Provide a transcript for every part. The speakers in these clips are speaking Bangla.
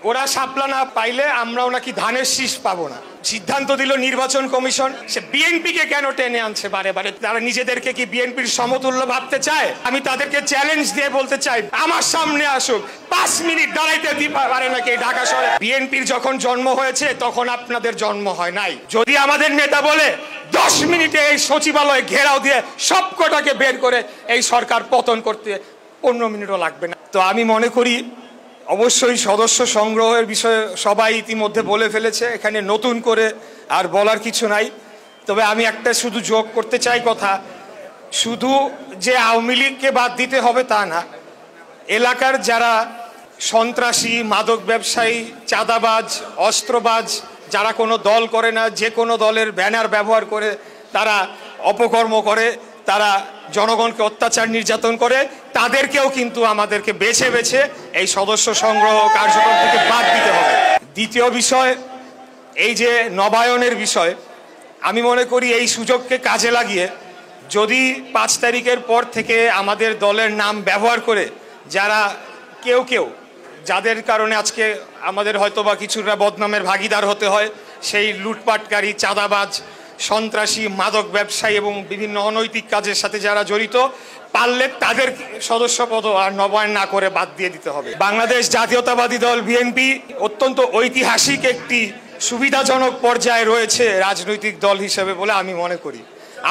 ওরা শাপলা না পাইলে আমরাও নাকি ধানের শীষ পাবো না। সিদ্ধান্ত দিল নির্বাচন কমিশন। সে বিএনপিকে কেন টেনে আনছে বারে বারে? তারা নিজেদেরকে কি বিএনপির সমতুল্য ভাবতে চায়? আমি তাদেরকে চ্যালেঞ্জ দিয়ে বলতে চাই, আমার সামনে আসুক, 5 মিনিট দাঁড়াইতে পারে নাকি ঢাকা শহরে? বিএনপির যখন জন্ম হয়েছে তখন আপনাদের জন্ম হয় নাই। যদি আমাদের নেতা বলে 10 মিনিটে এই সচিবালয় ঘেরাও দিয়ে সবকটাকে বের করে এই সরকার পতন করতে 15 মিনিটও লাগবে না। তো আমি মনে করি অবশ্যই সদস্য সংগ্রহের বিষয়ে সবাই ইতিমধ্যে বলে ফেলেছে, এখানে নতুন করে আর বলার কিছু নাই। তবে আমি একটা শুধু যোগ করতে চাই কথা, শুধু যে আওয়ামী লীগকে বাদ দিতে হবে তা না, এলাকার যারা সন্ত্রাসী, মাদক ব্যবসায়ী, চাঁদাবাজ, অস্ত্রবাজ, যারা কোনো দল করে না, যে কোনো দলের ব্যানার ব্যবহার করে তারা অপকর্ম করে, তারা জনগণকে অত্যাচার নির্যাতন করে, তাদেরকেও কিন্তু আমাদেরকে বেছে বেছে এই সদস্য সংগ্রহ কার্যক্রম থেকে বাদ দিতে হবে। দ্বিতীয় বিষয়, এই যে নবায়নের বিষয়, আমি মনে করি এই সুযোগকে কাজে লাগিয়ে যদি 5 তারিখের পর থেকে আমাদের দলের নাম ব্যবহার করে যারা কেউ যাদের কারণে আজকে আমাদের হয়তোবা কিছুটা বদনামের ভাগিদার হতে হয়, সেই লুটপাটকারী, চাঁদাবাজ, সন্ত্রাসী, মাদক ব্যবসায়ী এবং বিভিন্ন অনৈতিক কাজের সাথে যারা জড়িত, পারলে তাদের সদস্যপদ আর নবায়ন না করে বাদ দিয়ে দিতে হবে। বাংলাদেশ জাতীয়তাবাদী দল বিএনপি অত্যন্ত ঐতিহাসিক একটি সুবিধাজনক পর্যায়ে রয়েছে রাজনৈতিক দল হিসেবে বলে আমি মনে করি।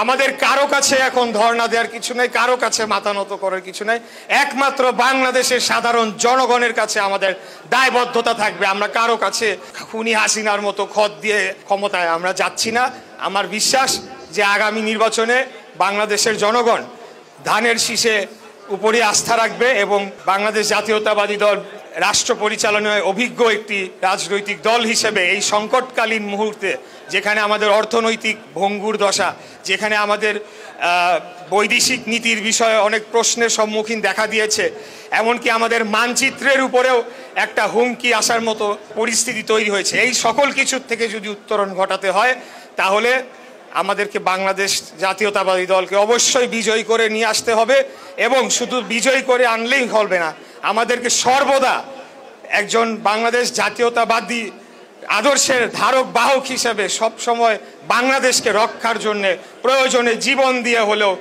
আমাদের কারো কাছে এখন ধর্ণা দেওয়ার কিছু নেই, কারো কাছে মাথা নত করার কিছু নেই। একমাত্র বাংলাদেশের সাধারণ জনগণের কাছে আমাদের দায়বদ্ধতা থাকবে। আমরা কারো কাছে খুনি হাসিনার মতো খত দিয়ে ক্ষমতায় আমরা যাচ্ছি না। আমার বিশ্বাস যে আগামী নির্বাচনে বাংলাদেশের জনগণ ধানের শীষে উপরে আস্থা রাখবে এবং বাংলাদেশ জাতীয়তাবাদী দল রাষ্ট্র পরিচালনায় অভিজ্ঞ একটি রাজনৈতিক দল হিসেবে এই সংকটকালীন মুহূর্তে, যেখানে আমাদের অর্থনৈতিক ভঙ্গুর দশা, যেখানে আমাদের বৈদেশিক নীতির বিষয়ে অনেক প্রশ্নের সম্মুখীন দেখা দিয়েছে, এমনকি আমাদের মানচিত্রের উপরেও একটা হুমকি আসার মতো পরিস্থিতি তৈরি হয়েছে, এই সকল কিছুর থেকে যদি উত্তরণ ঘটাতে হয় তাহলে আমাদেরকে বাংলাদেশ জাতীয়তাবাদী দলকে অবশ্যই বিজয়ী করে নিয়ে আসতে হবে। এবং শুধু বিজয়ী করে আনলেই হবে না, আমাদেরকে সর্বদা একজন বাংলাদেশ জাতীয়তাবাদী আদর্শের ধারক বাহক হিসেবে সবসময় বাংলাদেশকে রক্ষার জন্যে প্রয়োজনে জীবন দিয়ে হলেও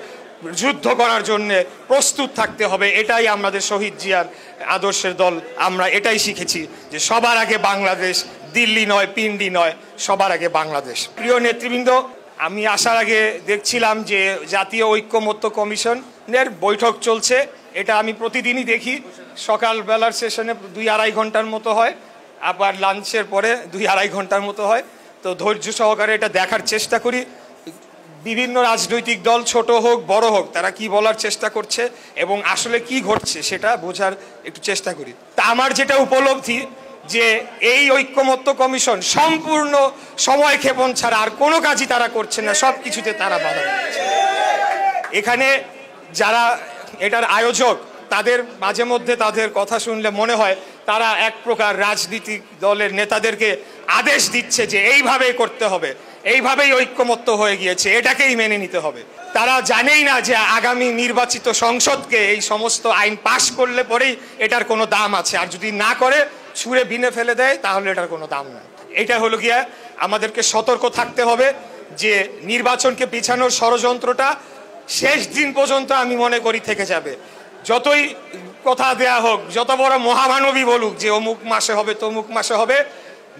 যুদ্ধ করার জন্যে প্রস্তুত থাকতে হবে। এটাই আমাদের শহীদ জিয়ার আদর্শের দল। আমরা এটাই শিখেছি যে সবার আগে বাংলাদেশ, দিল্লি নয়, পিন্ডি নয়, সবার আগে বাংলাদেশ। প্রিয় নেতৃবৃন্দ, আমি আসার আগে দেখছিলাম যে জাতীয় ঐক্যমত্য কমিশনের বৈঠক চলছে। এটা আমি প্রতিদিনই দেখি, সকালবেলার সেশনে 2-2.5 ঘন্টার মতো হয়, আবার লাঞ্চের পরে 2-2.5 ঘন্টার মতো হয়। তো ধৈর্য সহকারে এটা দেখার চেষ্টা করি। বিভিন্ন রাজনৈতিক দল, ছোট হোক বড় হোক, তারা কি বলার চেষ্টা করছে এবং আসলে কি ঘটছে সেটা বোঝার একটু চেষ্টা করি। তা আমার যেটা উপলব্ধি যে এই ঐক্যমত্য কমিশন সম্পূর্ণ সময় ক্ষেপণ ছাড়া আর কোনো কাজই তারা করছে না, সব কিছুতে তারা বাধা দিচ্ছে। এখানে যারা এটার আয়োজক, তাদের মাঝে মধ্যে তাদের কথা শুনলে মনে হয় তারা এক প্রকার রাজনৈতিক দলের নেতাদেরকে আদেশ দিচ্ছে যে এইভাবেই করতে হবে, এইভাবেই ঐক্যমত্য হয়ে গিয়েছে, এটাকেই মেনে নিতে হবে। তারা জানেই না যে আগামী নির্বাচিত সংসদকে এই সমস্ত আইন পাশ করলে পরেই এটার কোনো দাম আছে, আর যদি না করে ছুঁড়ে বিনে ফেলে দেয় তাহলে এটার কোনো দাম নেই। এটা হলো গিয়া আমাদেরকে সতর্ক থাকতে হবে যে নির্বাচনকে পিছানোর ষড়যন্ত্রটা শেষ দিন পর্যন্ত আমি মনে করি থেকে যাবে। যতই কথা দেয়া হোক, যত বড় মহামানবী বলুক যে অমুক মাসে হবে তমুক মাসে হবে,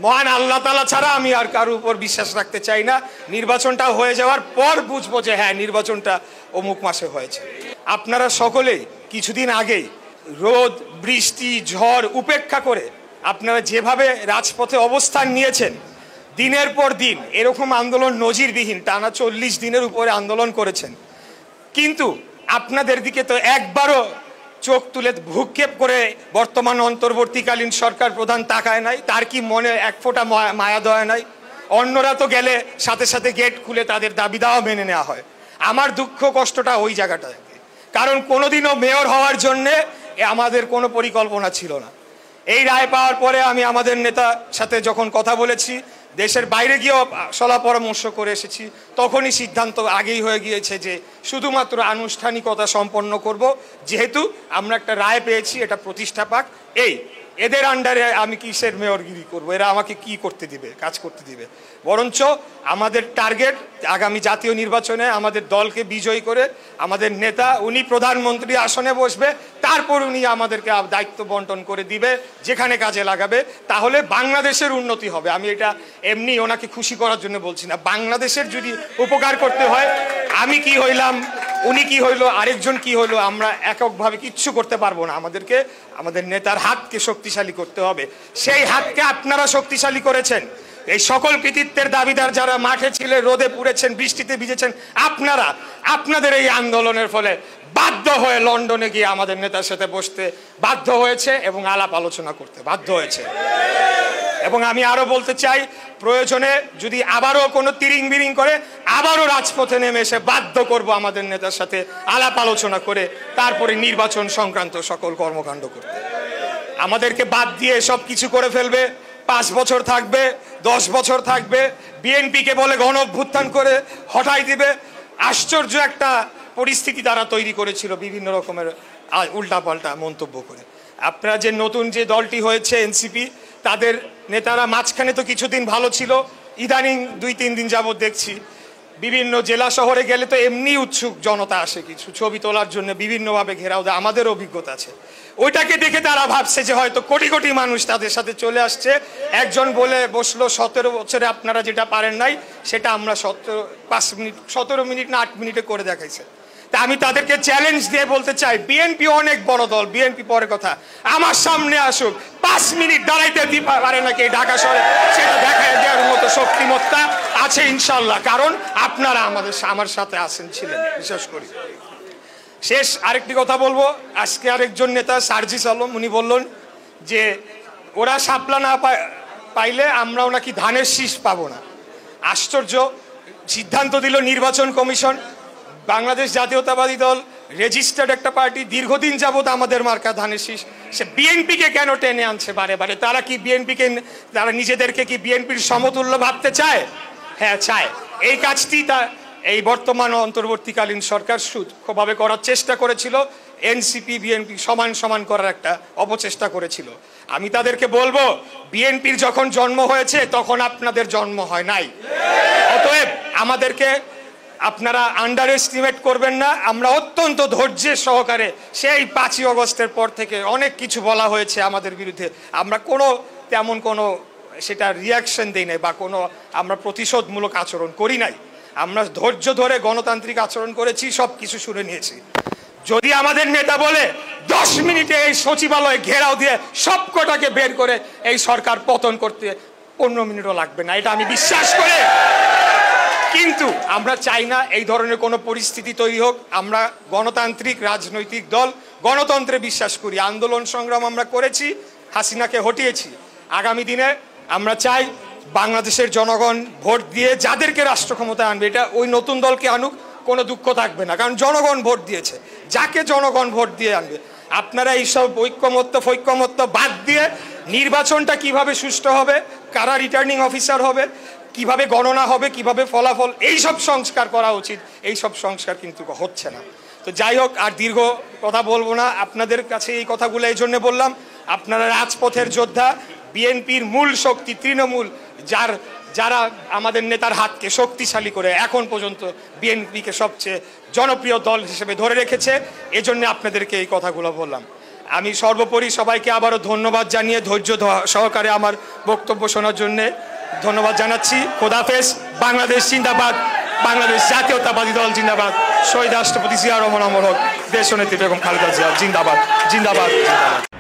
মহান আল্লাহ তাআলা ছাড়া আমি আর কারোর উপর বিশ্বাস রাখতে চাই না। নির্বাচনটা হয়ে যাওয়ার পর বুঝবো যে হ্যাঁ, নির্বাচনটা অমুক মাসে হয়েছে। আপনারা সকলেই কিছুদিন আগেই রোদ, বৃষ্টি, ঝড় উপেক্ষা করে আপনারা যেভাবে রাজপথে অবস্থান নিয়েছেন, দিনের পর দিন এরকম আন্দোলন নজিরবিহীন টানা 40 দিনের উপরে আন্দোলন করেছেন, কিন্তু আপনাদের দিকে তো একবারও চোখ তুলে ভ্রুক্ষেপ করে বর্তমান অন্তর্বর্তীকালীন সরকার প্রধান তাকায় নাই। তার কি মনে এক ফোঁটা মায়া দয়া নাই? অন্যরা তো গেলে সাথে সাথে গেট খুলে তাদের দাবি দাওয়া মেনে নেওয়া হয়। আমার দুঃখ কষ্টটা ওই জায়গাটায়, কারণ কোনোদিনও মেয়র হওয়ার জন্যে আমাদের কোনো পরিকল্পনা ছিল না। এই রায় পাওয়ার পরে আমি আমাদের নেতার সাথে যখন কথা বলেছি, দেশের বাইরে গিয়েও সলা পরামর্শ করে এসেছি, তখনই সিদ্ধান্ত আগেই হয়ে গিয়েছে যে শুধুমাত্র আনুষ্ঠানিকতা সম্পন্ন করব, যেহেতু আমরা একটা রায় পেয়েছি, এটা প্রতিষ্ঠা পাক। এদের আন্ডারে আমি কিসের মেয়রগিরি করব? এরা আমাকে কি করতে দিবে, কাজ করতে দিবে? বরঞ্চ আমাদের টার্গেট আগামী জাতীয় নির্বাচনে আমাদের দলকে বিজয়ী করে আমাদের নেতা উনি প্রধানমন্ত্রী আসনে বসবে, তারপর উনি আমাদেরকে দায়িত্ব বন্টন করে দিবে যেখানে কাজে লাগাবে, তাহলে বাংলাদেশের উন্নতি হবে। আমি এটা এমনি ওনাকে খুশি করার জন্য বলছি না, বাংলাদেশের যদি উপকার করতে হয়, আমি কি হইলাম, উনি কি হইলো, আরেকজন কি হইলো, আমরা এককভাবে কিচ্ছু করতে পারবো না। আমাদেরকে আমাদের নেতার হাতকে শক্তিশালী করতে হবে। সেই হাতকে আপনারা শক্তিশালী করেছেন। এই সকল কৃতিত্বের দাবিদার যারা মাঠে ছিলেন, রোদে পুড়েছেন, বৃষ্টিতে ভিজেছেন, আপনারা আপনাদের এই আন্দোলনের ফলে বাধ্য হয়ে লন্ডনে গিয়ে আমাদের নেতার সাথে বসতে বাধ্য হয়েছে এবং আলাপ আলোচনা করতে বাধ্য হয়েছে। এবং আমি আরো বলতে চাই, প্রয়োজনে যদি আবারও কোনো তিরিং বিরিং করে আবারও রাজপথে নেমে এসে বাধ্য করব আমাদের নেতার সাথে আলাপ আলোচনা করে তারপরে নির্বাচন সংক্রান্ত সকল কর্মকাণ্ড করতে। আমাদেরকে বাদ দিয়ে সব কিছু করে ফেলবে, 5 বছর থাকবে, 10 বছর থাকবে, বিএনপিকে বলে গণ অভ্যুত্থান করে হটাই দিবে। আশ্চর্য একটা পরিস্থিতি তারা তৈরি করেছিল বিভিন্ন রকমের উল্টাপাল্টা মন্তব্য করে। আপনারা যে নতুন যে দলটি হয়েছে এনসিপি, তাদের নেতারা মাঝখানে তো কিছুদিন ভালো ছিল, ইদানিং 2-3 দিন যাবত দেখছি বিভিন্ন জেলা শহরে গেলে তো এমনি উৎসুক জনতা আসে কিছু ছবি তোলার জন্য, বিভিন্নভাবে ঘেরাও দেয়। আমাদের অভিজ্ঞতা আছে, ওইটাকে দেখে তারা ভাবছে যে হয়তো কোটি কোটি মানুষ তাদের সাথে চলে আসছে। একজন বলে বসলো 17 বছরে আপনারা যেটা পারেন নাই সেটা আমরা 17 মিনিট না 8 মিনিটে করে দেখাইছে। তা আমি তাদেরকে চ্যালেঞ্জ দিয়ে বলতে চাই, বিএনপি অনেক বড় দল, বিএনপি পরে কথা, আমার সামনে আসুক, 5 মিনিট দাঁড়াইতে পারে নাকি ঢাকা শহরে, সেটা দেখায় দেওয়ার মতো শক্তিমত্তা আছে ইনশাল্লাহ। কারণ আপনারা আমার সাথে আছেন, ছিলেন, বিশেষ করি। শেষ আরেকটি কথা বলবো, আজকে আরেকজন নেতা সার্জিস আলম উনি বললেন যে ওরা শাপলা না পাইলে আমরাও নাকি ধানের শীষ পাবো না। আশ্চর্য সিদ্ধান্ত দিল নির্বাচন কমিশন। বাংলাদেশ জাতীয়তাবাদী দল রেজিস্টার্ড একটা পার্টি, দীর্ঘদিন যাবত আমাদের মার্কা ধানের শীষ, সে বিএনপিকে কেন টেনে আনছে বারে বারে? তারা কি বিএনপিকে, তারা নিজেদেরকে কি বিএনপির সমতুল্য ভাবতে চায়? হ্যাঁ চায়। এই কাজটি এই বর্তমান অন্তর্বর্তীকালীন সরকার সূক্ষ্মভাবে করার চেষ্টা করেছিল। এনসিপি বিএনপি সমান সমান করার একটা অপচেষ্টা করেছিল। আমি তাদেরকে বলবো, বিএনপির যখন জন্ম হয়েছে তখন আপনাদের জন্ম হয় নাই। অতএব আমাদেরকে আপনারা আন্ডার এস্টিমেট করবেন না। আমরা অত্যন্ত ধৈর্যের সহকারে সেই 5ই আগস্টের পর থেকে অনেক কিছু বলা হয়েছে আমাদের বিরুদ্ধে, আমরা তেমন কোনো সেটা রিয়াকশন দিই নাই বা আমরা প্রতিশোধমূলক আচরণ করি নাই। আমরা ধৈর্য ধরে গণতান্ত্রিক আচরণ করেছি, সব কিছু শুনে নিয়েছি। যদি আমাদের নেতা বলে 10 মিনিটে এই সচিবালয়ে ঘেরাও দিয়ে সব কটাকে বের করে এই সরকার পতন করতে 15 মিনিটও লাগবে না, এটা আমি বিশ্বাস করি। কিন্তু আমরা চাই না এই ধরনের কোনো পরিস্থিতি তৈরি হোক। আমরা গণতান্ত্রিক রাজনৈতিক দল, গণতন্ত্রে বিশ্বাস করি। আন্দোলন সংগ্রাম আমরা করেছি, হাসিনাকে হটিয়েছি। আগামী দিনে আমরা চাই বাংলাদেশের জনগণ ভোট দিয়ে যাদেরকে রাষ্ট্র ক্ষমতায় আনবে, এটা ওই নতুন দলকে আনুক, কোনো দুঃখ থাকবে না, কারণ জনগণ ভোট দিয়েছে। যাকে জনগণ ভোট দিয়ে আনবে, আপনারা এইসব ঐক্যমত্য বাদ দিয়ে নির্বাচনটা কিভাবে সুষ্ঠু হবে, কারা রিটার্নিং অফিসার হবে, কিভাবে গণনা হবে, কিভাবে ফলাফল, এইসব সংস্কার করা উচিত। এইসব সংস্কার কিন্তু হচ্ছে না। তো যাই হোক, আর দীর্ঘ কথা বলবো না। আপনাদের কাছে এই কথাগুলো এই জন্য বললাম, আপনারা রাজপথের যোদ্ধা, বিএনপির মূল শক্তি তৃণমূল, যারা আমাদের নেতার হাতকে শক্তিশালী করে এখন পর্যন্ত বিএনপিকে সবচেয়ে জনপ্রিয় দল হিসেবে ধরে রেখেছে। এজন্য আপনাদেরকে এই কথাগুলো বললাম। আমি সর্বোপরি সবাইকে আবারও ধন্যবাদ জানিয়ে ধৈর্য সহকারে আমার বক্তব্য শোনার জন্যে ধন্যবাদ জানাচ্ছি। খোদাফেজ। বাংলাদেশ জিন্দাবাদ, বাংলাদেশ জাতীয়তাবাদী দল জিন্দাবাদ, শহীদ রাষ্ট্রপতি জিয়া রহমান অমর হোক, দেশনেত্রী বেগম খালেদা জিয়া জিন্দাবাদ, জিন্দাবাদ, জিন্দাবাদ।